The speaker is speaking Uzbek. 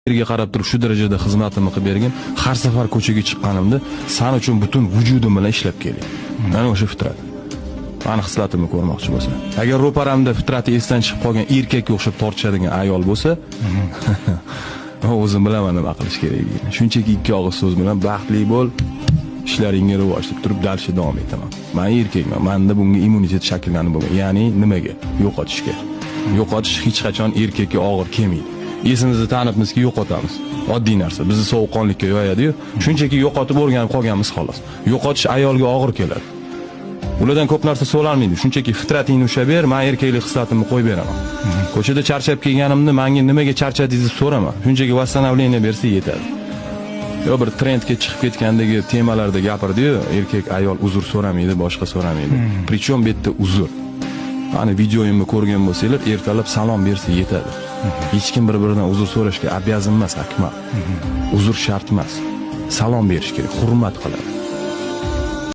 yerga qarab turib shu darajada xizmatimni qilib bergin, har safar ko'chaga chiqqanimda sen uchun butun vujudim bilan ishlab kelay. Mana o'sha fitrat. Mani hislatimni ko'rmoqchi bo'lsa. Agar ro'paramda fitrati esdan chiqib qolgan erkakka o'xshab tortishadigan ayol bo'lsa, o'zim bilaman nima qilish kerakligini. Shunchaki ikki og'iz so'z bilan baxtli bo'l, ishlaringga rivoj deb turib darsga davom etaman. Men erkakman. Menda bunga immunitet shakllanib bo'lgan. Ya'ni nimaga? Yo'qotishga. Yo'qotish hech qachon erkakka og'ir kelmaydi. Esimizni tanibmizki yo'qotamiz. Oddiy narsa. Bizni sovuqqonlikka yo'yadi-yu, shunchaki yo'qotib o'rganib qolganmiz xolos. Yo'qotish ayolga og'ir keladi. Ulardan ko'p narsa so'ralmaydi. Shunchaki fitratingni ushlab ber, men erkaklik hislatimni qo'yib beraman. Ko'chada charchab kelganimda menga nimaga charchadingizni so'rama. Shunchaki vassanovleniya bersa yetadi. Yo bir trendga chiqib ketgandagi temalarda gapirdi-yu, erkak ayol uzr so'ramaydi, boshqa so'ramaydi. Prichom bu yerda uzr. Mana videoyimni ko'rgan bo'lsanglar, ertalab salom bersa yetadi. Hech kim bir-biridan uzr so'rashga обязан emas, Akmal. Uzr shart emas. Salom berish kerak, hurmat qiladi.